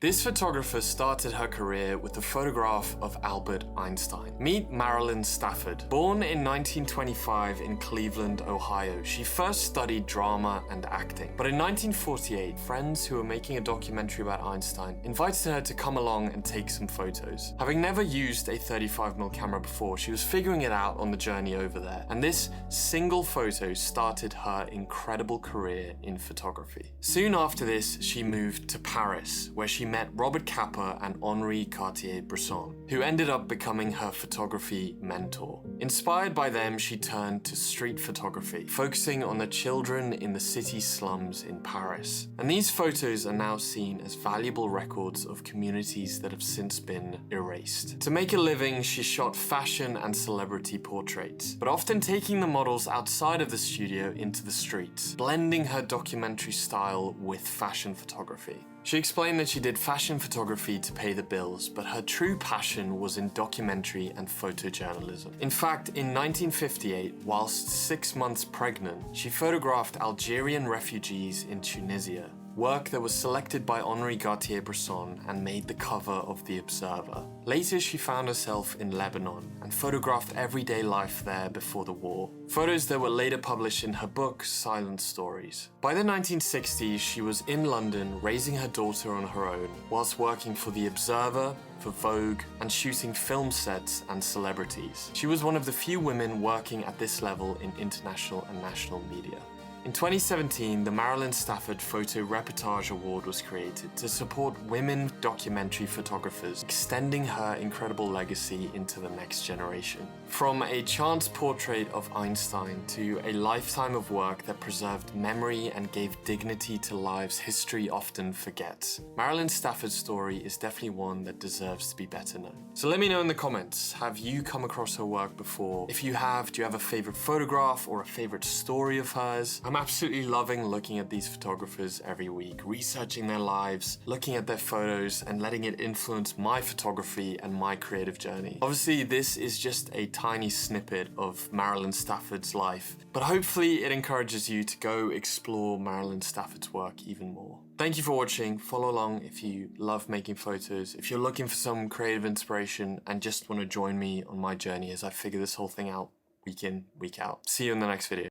This photographer started her career with a photograph of Albert Einstein. Meet Marilyn Stafford. Born in 1925 in Cleveland, Ohio, she first studied drama and acting. But in 1948, friends who were making a documentary about Einstein invited her to come along and take some photos. Having never used a 35mm camera before, she was figuring it out on the journey over there. And this single photo started her incredible career in photography. Soon after this, she moved to Paris, where she met Robert Capa and Henri Cartier-Bresson, who ended up becoming her photography mentor. Inspired by them, she turned to street photography, focusing on the children in the city slums in Paris. And these photos are now seen as valuable records of communities that have since been erased. To make a living, she shot fashion and celebrity portraits, but often taking the models outside of the studio into the streets, blending her documentary style with fashion photography. She explained that she did fashion photography to pay the bills, but her true passion was in documentary and photojournalism. In fact, in 1958, whilst 6 months pregnant, she photographed Algerian refugees in Tunisia, work that was selected by Henri Cartier-Bresson and made the cover of The Observer. Later, she found herself in Lebanon and photographed everyday life there before the war. Photos that were later published in her book, Silent Stories. By the 1960s, she was in London raising her daughter on her own, whilst working for The Observer, for Vogue, and shooting film sets and celebrities. She was one of the few women working at this level in international and national media. In 2017, the Marilyn Stafford Photo Reportage Award was created to support women documentary photographers, extending her incredible legacy into the next generation. From a chance portrait of Einstein to a lifetime of work that preserved memory and gave dignity to lives history often forgets, Marilyn Stafford's story is definitely one that deserves to be better known. So let me know in the comments, have you come across her work before? If you have, do you have a favorite photograph or a favorite story of hers? I'm absolutely loving looking at these photographers every week, researching their lives, looking at their photos, and letting it influence my photography and my creative journey. Obviously, this is just a tiny snippet of Marilyn Stafford's life, but hopefully it encourages you to go explore Marilyn Stafford's work even more. Thank you for watching. Follow along if you love making photos, if you're looking for some creative inspiration and just want to join me on my journey as I figure this whole thing out week in, week out. See you in the next video.